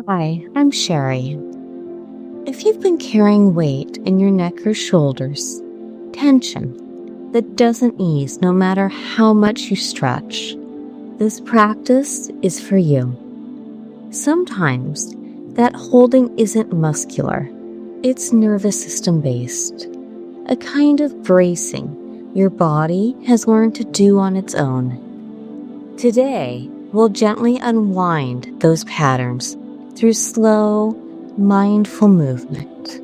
Hi, I'm Sherry. If you've been carrying weight in your neck or shoulders, tension that doesn't ease no matter how much you stretch, this practice is for you. Sometimes that holding isn't muscular, it's nervous system based, a kind of bracing your body has learned to do on its own. Today, we'll gently unwind those patterns through slow, mindful movement.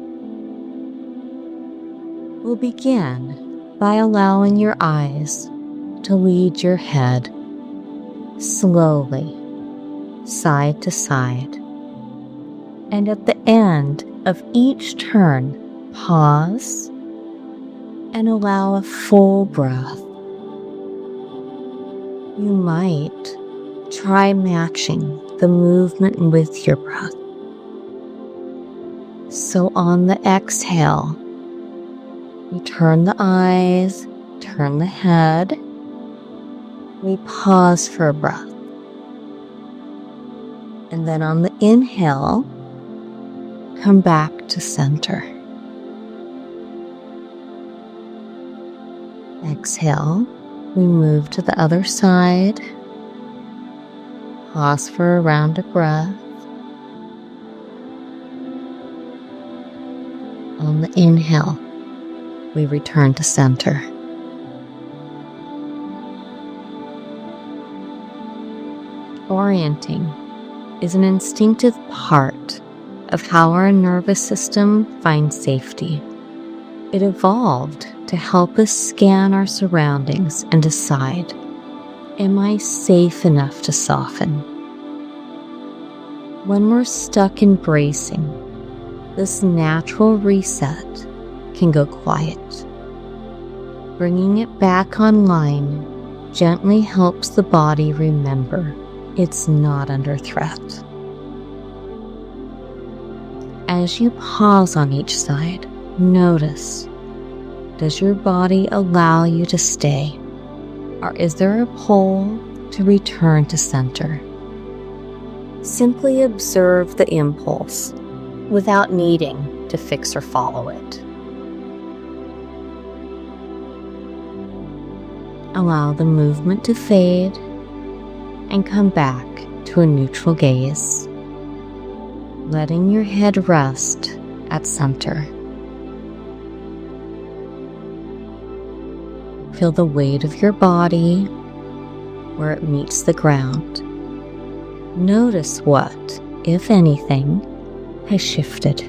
We'll begin by allowing your eyes to lead your head slowly, side to side. And at the end of each turn, pause and allow a full breath. You might try matching the movement with your breath. So on the exhale, we turn the eyes, turn the head, we pause for a breath. And then on the inhale, come back to center. Exhale, we move to the other side. Pause for a round of breath. On the inhale, we return to center. Orienting is an instinctive part of how our nervous system finds safety. It evolved to help us scan our surroundings and decide, am I safe enough to soften? When we're stuck in bracing, this natural reset can go quiet. Bringing it back online gently helps the body remember it's not under threat. As you pause on each side, notice, does your body allow you to stay? Or is there a pull to return to center? Simply observe the impulse without needing to fix or follow it. Allow the movement to fade and come back to a neutral gaze, letting your head rest at center. Feel the weight of your body where it meets the ground. Notice what, if anything, has shifted.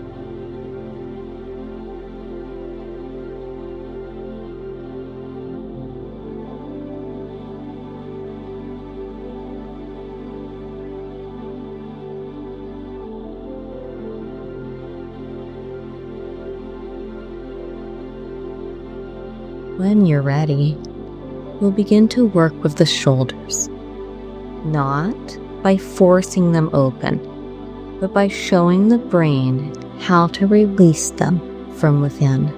When you're ready, we'll begin to work with the shoulders, not by forcing them open, but by showing the brain how to release them from within.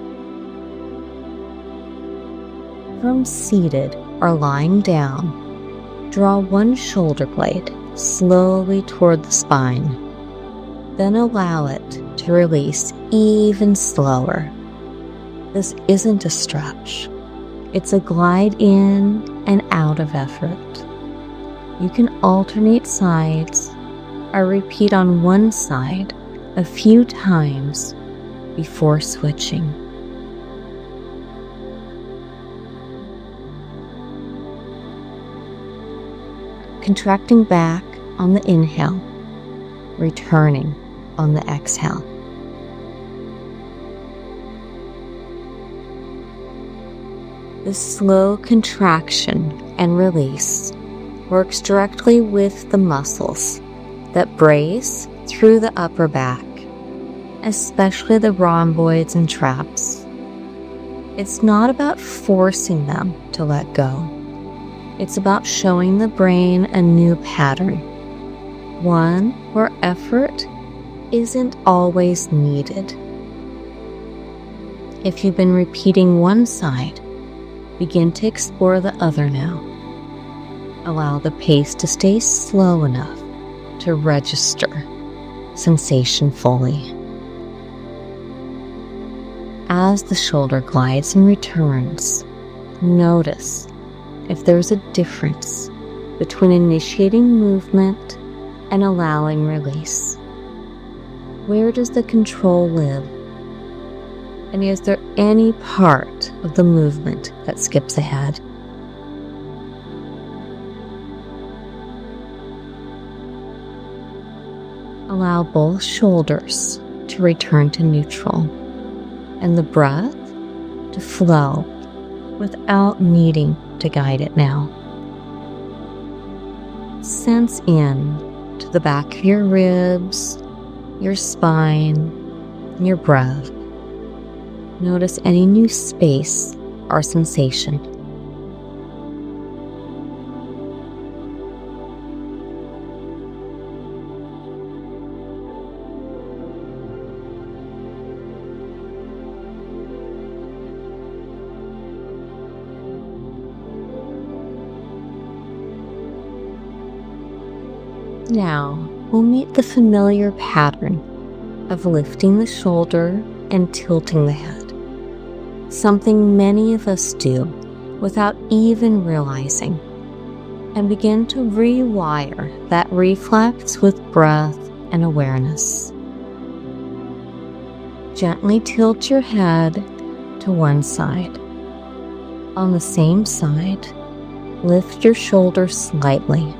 From seated or lying down, draw one shoulder blade slowly toward the spine, then allow it to release even slower. This isn't a stretch. It's a glide in and out of effort. You can alternate sides or repeat on one side a few times before switching. Contracting back on the inhale, returning on the exhale. The slow contraction and release works directly with the muscles that brace through the upper back, especially the rhomboids and traps. It's not about forcing them to let go. It's about showing the brain a new pattern, one where effort isn't always needed. If you've been repeating one side, begin to explore the other now. Allow the pace to stay slow enough to register sensation fully. As the shoulder glides and returns, notice if there's a difference between initiating movement and allowing release. Where does the control live? And is there any part of the movement that skips ahead? Allow both shoulders to return to neutral and the breath to flow without needing to guide it now. Sense in to the back of your ribs, your spine, and your breath. Notice any new space or sensation. Now, we'll meet the familiar pattern of lifting the shoulder and tilting the head. Something many of us do without even realizing, and begin to rewire that reflex with breath and awareness. Gently tilt your head to one side. On the same side, lift your shoulders slightly,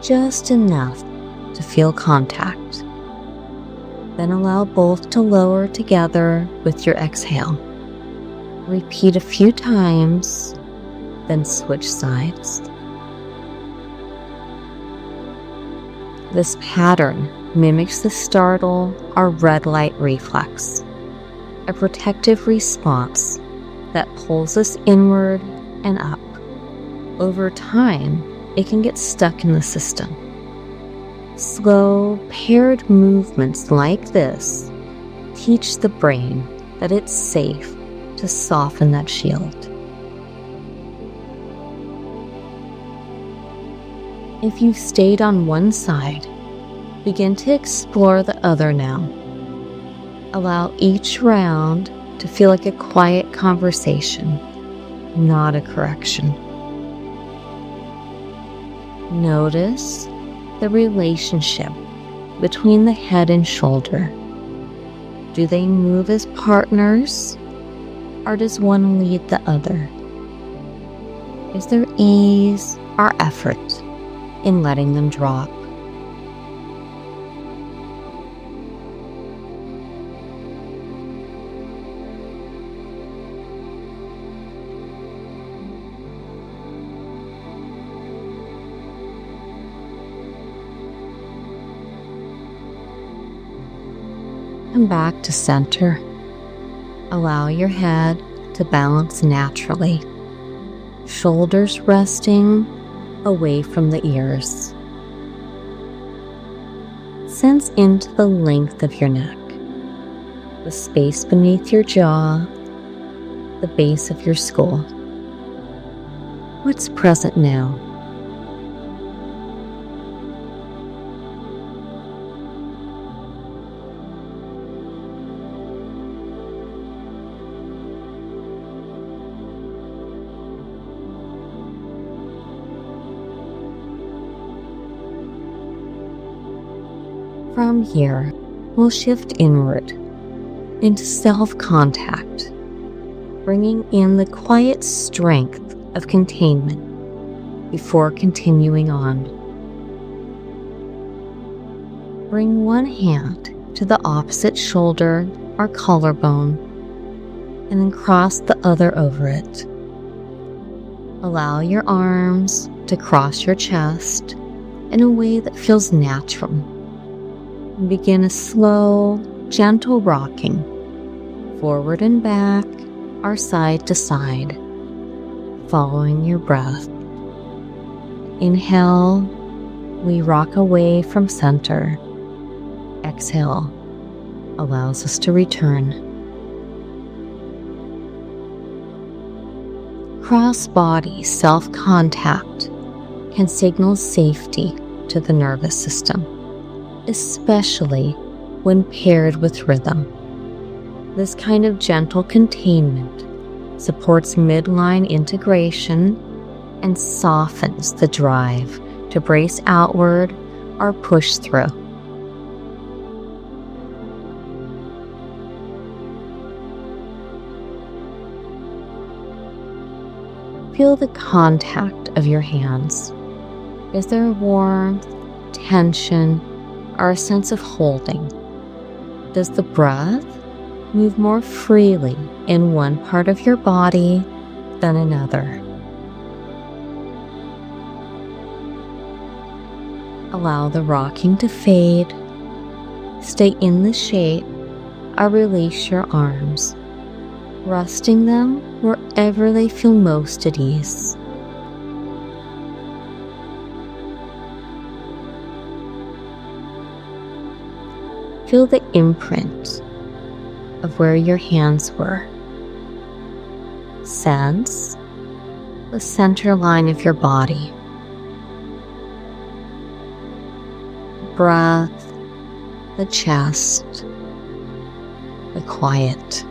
just enough to feel contact. Then allow both to lower together with your exhale. Repeat a few times, then switch sides. This pattern mimics the startle or red light reflex, a protective response that pulls us inward and up. Over time, it can get stuck in the system. Slow, paired movements like this teach the brain that it's safe to soften that shield. If you've stayed on one side, begin to explore the other now. Allow each round to feel like a quiet conversation, not a correction. Notice the relationship between the head and shoulder. Do they move as partners, or does one lead the other? Is there ease or effort in letting them drop? Come back to center. Allow your head to balance naturally, shoulders resting away from the ears. Sense into the length of your neck, the space beneath your jaw, the base of your skull. What's present now? From here, we'll shift inward into self-contact, bringing in the quiet strength of containment before continuing on. Bring one hand to the opposite shoulder or collarbone, and then cross the other over it. Allow your arms to cross your chest in a way that feels natural. And begin a slow, gentle rocking, forward and back or side to side, following your breath. Inhale, we rock away from center. Exhale allows us to return. Cross-body self-contact can signal safety to the nervous system. especially when paired with rhythm. This kind of gentle containment supports midline integration and softens the drive to brace outward or push through. Feel the contact of your hands. Is there warmth, tension, or a sense of holding? Does the breath move more freely in one part of your body than another? Allow the rocking to fade. Stay in the shape or release your arms, resting them wherever they feel most at ease. Feel the imprint of where your hands were. Sense the center line of your body. Breath, the chest, the quiet.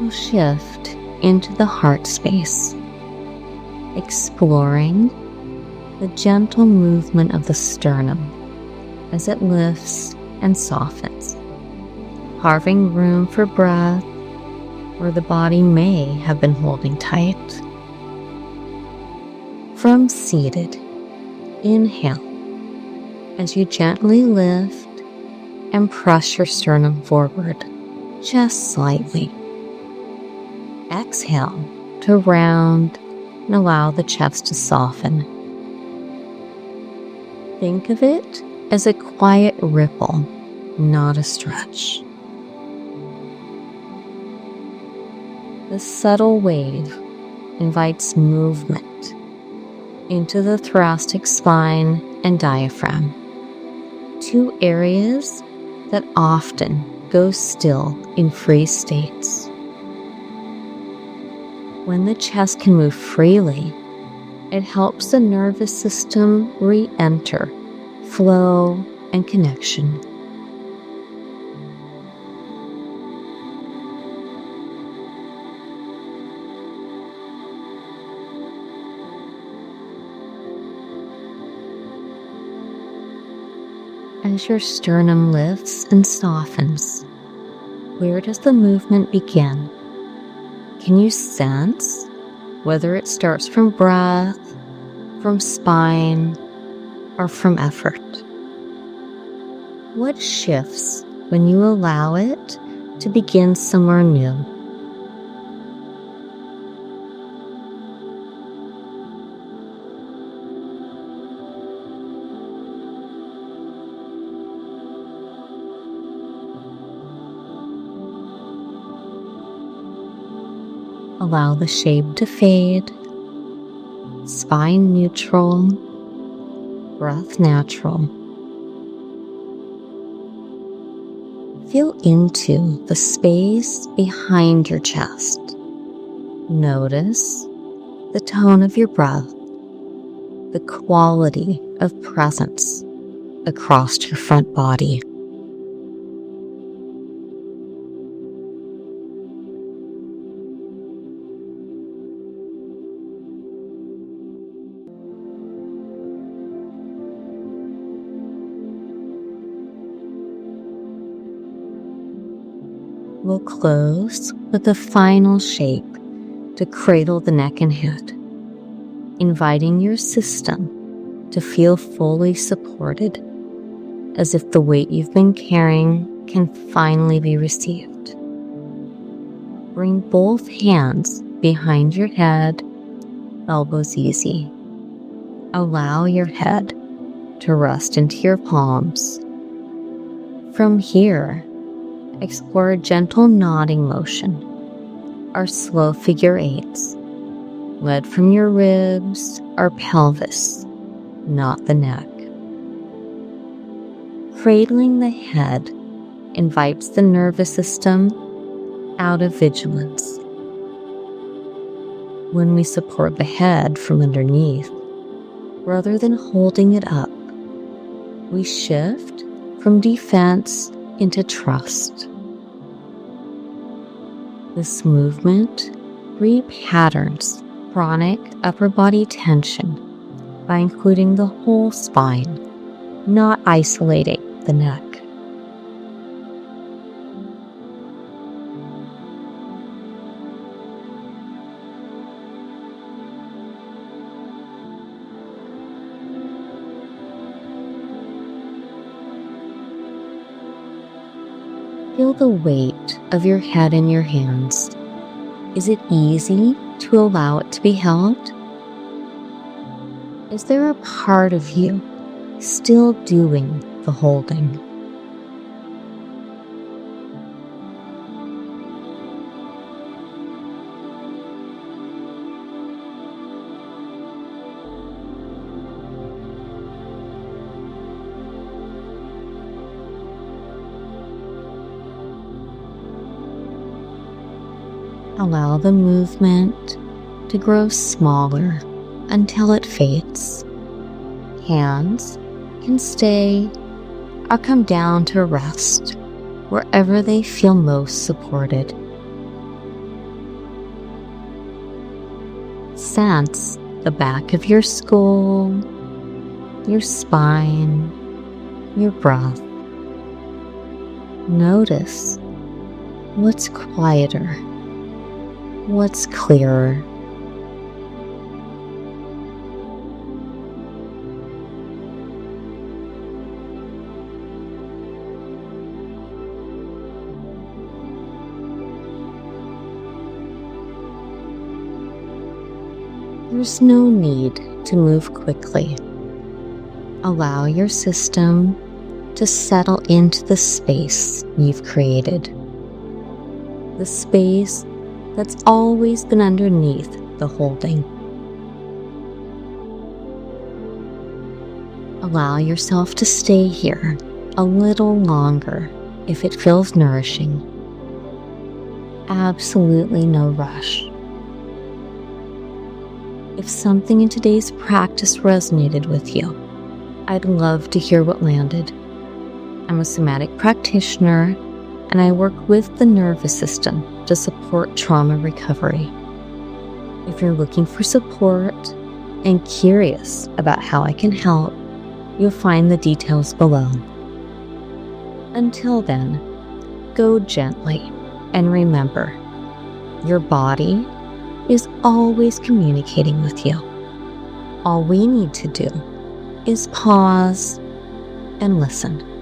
We'll shift into the heart space, exploring the gentle movement of the sternum as it lifts and softens, carving room for breath where the body may have been holding tight. From seated, inhale as you gently lift and press your sternum forward just slightly. Exhale to round and allow the chest to soften. Think of it as a quiet ripple, not a stretch. The subtle wave invites movement into the thoracic spine and diaphragm, two areas that often go still in freeze states. When the chest can move freely, it helps the nervous system re-enter flow and connection. As your sternum lifts and softens, where does the movement begin? Can you sense whether it starts from breath, from spine, or from effort? What shifts when you allow it to begin somewhere new? Allow the shape to fade, spine neutral, breath natural. Feel into the space behind your chest. Notice the tone of your breath, the quality of presence across your front body. We'll close with a final shape to cradle the neck and head, inviting your system to feel fully supported, as if the weight you've been carrying can finally be received. Bring both hands behind your head, elbows easy. Allow your head to rest into your palms. From here, explore a gentle nodding motion, or slow figure eights, led from your ribs or pelvis, not the neck. Cradling the head invites the nervous system out of vigilance. When we support the head from underneath, rather than holding it up, we shift from defense into trust. This movement repatterns chronic upper body tension by including the whole spine, not isolating the neck. Feel the weight of your head in your hands. Is it easy to allow it to be held? Is there a part of you still doing the holding? Allow the movement to grow smaller until it fades. Hands can stay or come down to rest wherever they feel most supported. Sense the back of your skull, your spine, your breath. Notice what's quieter, what's clearer. There's no need to move quickly. Allow your system to settle into the space you've created. The space that's always been underneath the holding. Allow yourself to stay here a little longer if it feels nourishing. Absolutely no rush. If something in today's practice resonated with you, I'd love to hear what landed. I'm a somatic practitioner, and I work with the nervous system to support trauma recovery. If you're looking for support and curious about how I can help, you'll find the details below. Until then, go gently and remember, your body is always communicating with you. All we need to do is pause and listen.